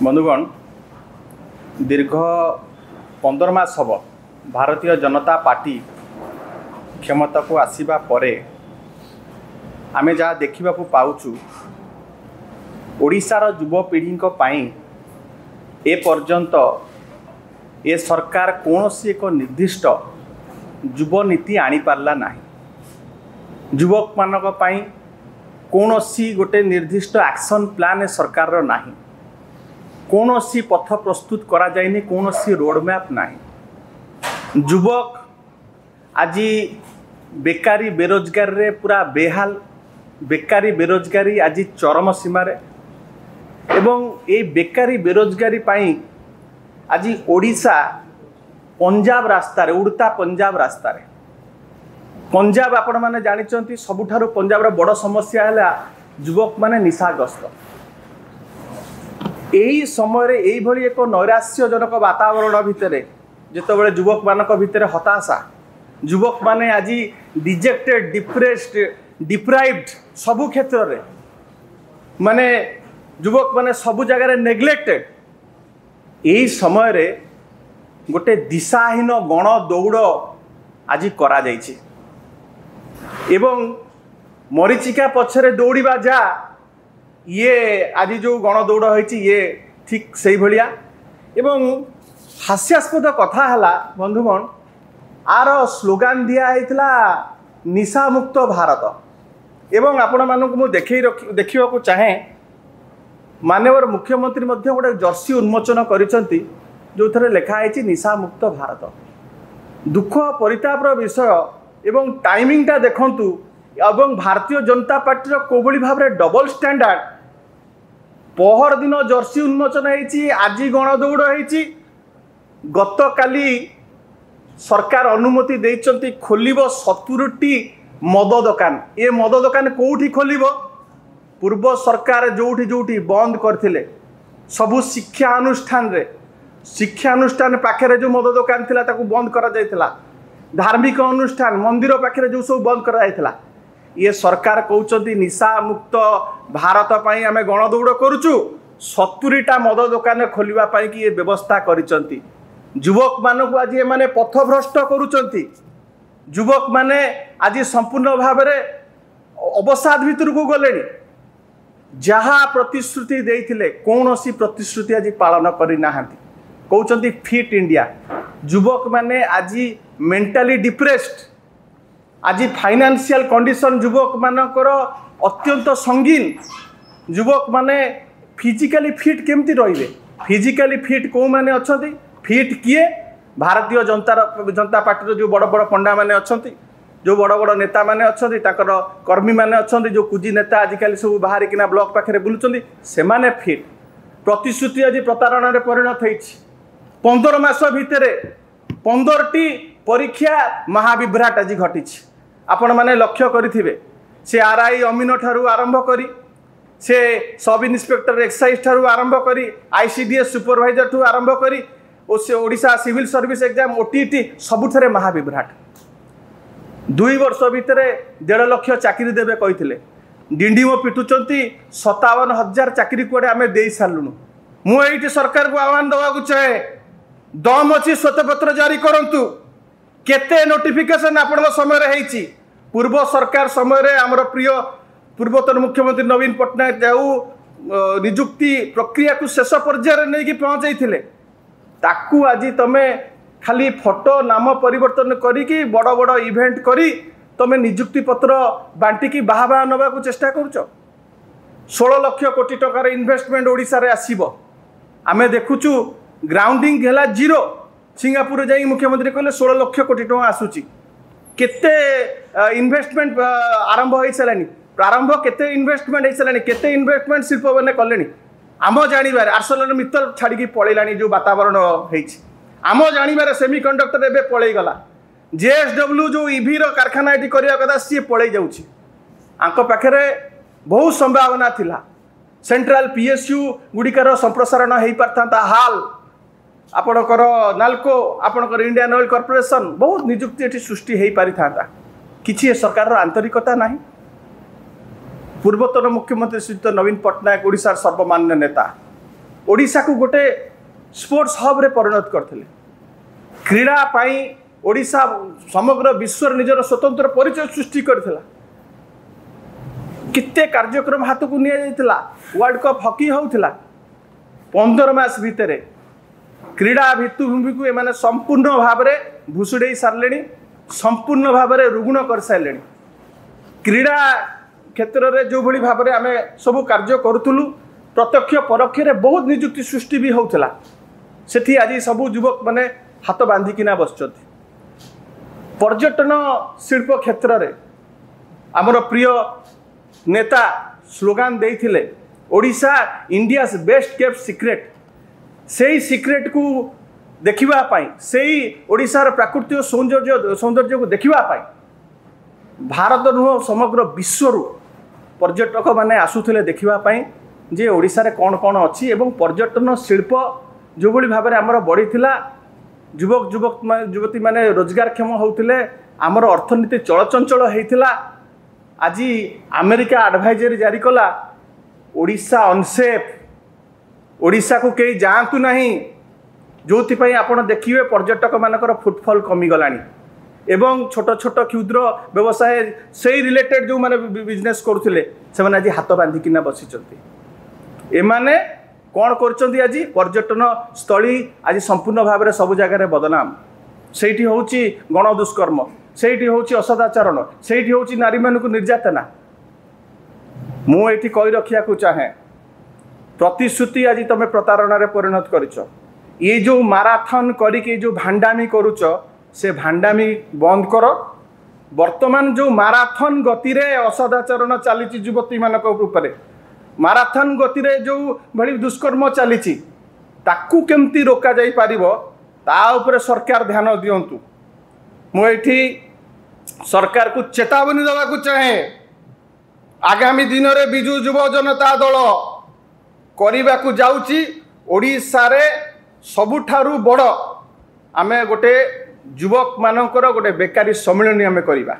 बंधुगण दीर्घ 15 मास हम भारतीय जनता पार्टी क्षमता को आसवा परे आमे जहाँ देखा पाउचु ओडिशार युवपीढ़ी ए पर्यंत ए सरकार कौन सी एक निर्दिष्ट युव नीति आनी पारला नाही। युवक मानक पई कौन सी गोटे निर्दिष्ट एक्शन प्लान सरकार नाही। कौन सी पथ प्रस्तुत करा जाइनी, कौन सी रोडमैप नाही। युवक आज बेकारी बेरोजगार रे पूरा बेहाल, बेकारी बेरोजगारी आज चरम सीमार एवं ये बेकारी बेरोजगारी पाई आज ओडिशा पंजाब रास्तार उड़ता पंजाब रास्तार पंजाब आपण मैंने जानी सबुठारु पंजाब बड़ समस्या है युवक माने निशाग्रस्त। यही समय यही एक नैराश्यजनक वातावरण भितर जिते युवक मानक भितर हताशा, युवक माने आज डिजेक्टेड डिप्रेस्ड डिप्राइव्ड सबु क्षेत्र रे माने युवक माने सबु जगह नेग्लेक्टेड। यही समय रे गोटे दिशाहीन गण दौड़ आज करा जाइछि एवं मरीचिका पछरे दौड़िबा जा ये आज जो गण दौड़ होइछि ये ठीक सही भलिया। एवं हास्यास्पद कथा हला बंधुगण आर स्लोगान दिया हैतला निशा मुक्त भारत एवं आपण मानक मु देखिबा को चाहे माननीय मुख्यमंत्री मध्य गोटे जर्सी उन्मोचन करिसंती जो थरे लेखा है निशा मुक्त भारत। दुख परितापर विषय एवं टाइमिंगटा देखंतु एवं भारतीय जनता पार्टी कोभली भाव में डबल स्टैंडर्ड। पहर दिन जर्सी उन्मोचन होती, आज गण दौड़ होती, गत काली सरकार अनुमति देइचंती खोलिबो 70टी मद दुकान। ये मद दुकान कोठी खोलिबो? पूर्व सरकार जोठी जोठी बंद करथिले सबु शिक्षा अनुष्ठान पाखे जो मद दुकान थिला ताकू बंद करा जायतिला। धार्मिक अनुष्ठान मंदिर पाखे जो सब बंद करा जायतिला। ये सरकार कहउचंती निशा मुक्त भारत पई आमे गण दौड़ करूचु। 70टा मद दुकान खोलिबा पई कि ये व्यवस्था करिसंती। युवक मानक आज ये माने पथभ्रष्ट करूचंती। युवक माने आज संपूर्ण भाव में अवसाद भितर को गलेनी। जहाँ प्रतिश्रुति देइथिले कौन सी प्रतिश्रुति आज पालन करि नाहंती। कहउचंती फिट इंडिया। युवक माने आज मेंटली डिप्रेस्ड, आज फाइनेंशियल कंडीशन युवक मानकर अत्यंत संगीन। युवक माने फिजिकली फिट केमती रहिबे? फिजिकली फिट को माने अछंती? फिट किए? भारतीय जनता पार्टी जो बड़ बड़ पंडा माने अछंती, जो बड़ बड़ नेता माने अछंती, ताकर कर्मी माने अछंती, जो कुजी नेता आजिकल सब बाहर किना ब्लॉक पाखे बुलुचंती, से माने फिट। प्रतिश्रुति आज प्रतारणा रे परिणत होइछि। 15 मास भितर 15टी परीक्षा महाविभ्राट आज घटिछि। आपण माने लक्ष्य करिथिबे से आरआई अमीन ठारू आरंभ करी, से सब इन्स्पेक्टर एक्साइज ठारू आरंभ करी, आईसीडीएस सुपरवाइजर ठू आरंभ करी, और से ओडिशा सिविल सर्विस एग्जाम ओटीटी सबुथरे महाविभ्राट। 2 वर्ष भितर 1.5 लाख चाकरी देवे कही डिंडीम पिटुचंती। 57,000 चाकरी कुआडे आमे दे सारूनु। मुझे सरकार को आह्वान देवाक चाहे, दम अच्छी श्वेतपत्र जारी करंतु। केते नोटिफिकेशन आपण समय रही पूर्व सरकार समय आमर प्रिय पूर्वतन मुख्यमंत्री नवीन पट्टनायक जो निजुक्ति प्रक्रिया को शेष पर्यायर नहीं पहुंचाई ताकू आज तमे खाली फोटो नाम परिवर्तन करी बड़ बड़ इवेंट करी तमे निजुक्ति पत्र बांटिकी बाहा बाहा नवा को चेष्टा करुच। 16 लाख कोटी टकार इन्वेस्टमेंट ओडिशा रे आसीबो। आमे देखुचु ग्राउंडिंग हैला 0। सिंगापुर जाई मुख्यमंत्री कहले 16 लाख कोटी टका आसुची। केते इन्वेस्टमेंट आरंभ होई सलानी, प्रारंभ केते इन्वेस्टमेंट होई सलानी, केते इन्वेस्टमेंट शिल्प बने कलेनी। आम जानिबार आर्सेलर मित्तल छाड़ी पळैलानी जो वातावरण होईछि। आम जानिबार सेमीकंडक्टर एबे पळै गला। जेएसडब्ल्यू जो ईवी रो कारखाना एटी करिया कदा सी पळै जाउछि। आंको पाखरे बहुत संभावना थिला। सेंट्रल पीएसयू गुड़िकार संप्रसारण हो पारता हाल आपणकर नाल्को आपणकर इंडियन ऑयल कॉर्पोरेशन बहुत निजुक्ति एटी सृष्टि हो पारि था। किछि सरकार आंतरिकता नहीं। पूर्वतन मुख्यमंत्री श्रीयुत नवीन पट्टनायक ओडिशार सर्वमान्य नेता ओडिशा को गोटे स्पोर्ट्स हब रे परिणत करथिले। क्रीड़ा पाई ओडिशा समग्र विश्व निजर स्वतंत्र परिचय सृष्टि करथिला। किते कार्यक्रम हाथ को निया जाइतिला। वर्ल्ड कप हॉकी होउथिला 15 मास भितरे क्रीड़ा भित्तिभूमि को एमाने संपूर्ण भाव में भुसुड़े सारे, संपूर्ण भाव में रुग्ण कर सारे। क्रीड़ा क्षेत्र में जो भली भाव में आम सब कार्य करूँ प्रत्यक्ष परोक्ष बहुत निजुक्ति सृष्टि भी होता। सेठी आज सब युवक माने हाथ बांधिकिना बस। पर्यटन शिल्प क्षेत्र में आमर प्रिय नेता स्लोगान देइथिले Odisha India's best kept secret. से सीक्रेट को देखिबा पाई, से ओडिशार प्राकृतिक सौंदर्य को देखिबा पाई भारत नुह समग्र विश्व पर्यटक माने आसुथिले देखिबा पाई जे ओडिशा रे कौन कौन अच्छी एवं पर्यटन शिल्प जो भली भाव में आमर बढ़ी थिला। युवक युवती माने रोजगारक्षम होउथिले, आमर अर्थनीति चलचंचल होइथिला। आज अमेरिका एडवाइजरी जारी कला ओडिशा अनसेफ, ओडिशा को कई जातु नहीं, जो आपण देखिए पर्यटक मानकर फुटफल कमिगलानी एवं छोट छोट क्षुद्र व्यवसाय से रिलेटेड जो माने बिजनेस करुले से आज हाथ बांधिकिना बसी। एमाने कौन कर आज पर्यटन स्थली आज संपूर्ण भाव में सब जगह बदनाम। सेठी होची गण दुष्कर्म, सेठी होची असदाचरण, सेठी होची नारी मानक निर्यातना। मुझे कही रखा को चाहे प्रतिश्रुति आज तुम प्रतारणा रे परिणत करिच। ये जो माराथन करिके जो भांडामी करुच से भांडामी बंद कर। वर्तमान जो माराथन गति रे असदाचरण चली युवती मानक ऊपर, माराथन गति रे जो भली दुष्कर्म चली ताकू केमती रोका जाई पारिबो ता ऊपर सरकार ध्यान दियंतु। मुझे सरकार को चेतावनी देवा को चाहे आगामी दिन में बिजु युव जनता दल करने को जाऊँगी ओडिशा रे सबुठारु बड़ आमे गोटे युवक मानकर गोटे बेकारी सम्मेलन आमे करिबा।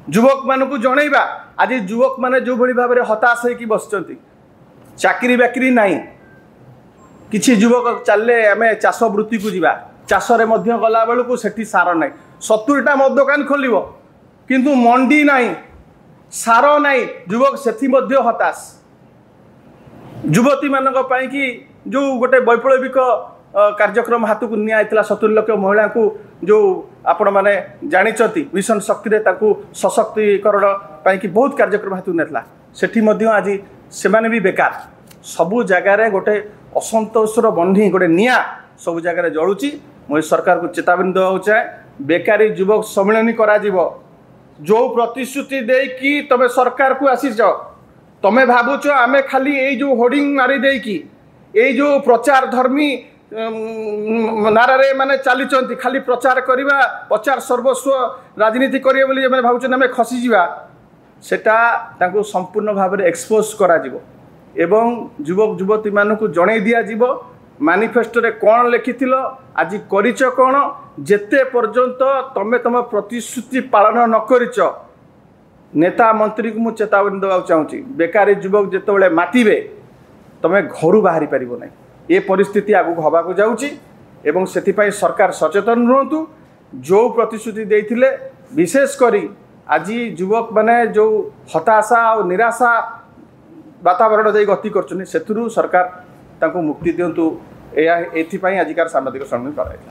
युवक मानकु जनइबा आज युवक माने जो भली भाव में हताश होइकी बसचंती, चाकरी बाकरी नहीं। किछि युवक चलले आमे चाष वृत्ति को जीवा, चाष रे मध्य गला बेलू सेठी सार नहीं। 70टा मद दुकान खोलिबो किंतु मंडी नहीं, सार नहीं, युवक सेठी मध्य हताश। युवती मानक पाई कि जो गोटे वैप्लविक कार्यक्रम हाथ को निया 70 लाख महिला को जो आपण मैंने जानी मिशन शक्ति रे ताकू सशक्तिकरण पाई कि बहुत कार्यक्रम हाथ को सेठी मध्य आज से माने भी बेकार। सबू जगार गोटे असंतोषर बंधी गोटे निया सब जगह जलुची। मुझे सरकार को चेतावनी देवा चाहे बेकारी युवक सम्मेलन करा जो प्रतिश्रुति दे कि तमे सरकार को आसीच तमे भावुच आमे खाली ये जो होर्डिंग मारी देकी ये जो प्रचार धर्मी नारे माने चली खाली प्रचार करवा प्रचार सर्वस्व राजनीति करिए बोली माने भावुचन आमे खसी जीवा सेटा तांको संपूर्ण भाव में एक्सपोज करा जीवो एवं युवक युवती मानकु जणै दिया जीवो मैनिफेस्टो रे कौन लिखिथिल आज करिच कौन जेते पर्यंत तमे तम प्रतिश्रुति पालन न करिच नेता मंत्री को मुझे चेतावनी देवा चाहूँगी बेकारी युवक जिते मातिबे तमे घर बाहरी पारिबो नै। ये परिस्थिति आगु हवा को जाउची एवं सेथिपाई सरकार सचेतन रुहतु। जो प्रतिश्रुति देइथिले विशेष करी आज युवक माने जो हताशा और निराशा वातावरण दे गति करछन सेथुरु सरकार तांको मुक्ति दियंतु। एथिपाई आजिकार सामाजिक सम्मेलन कराइला।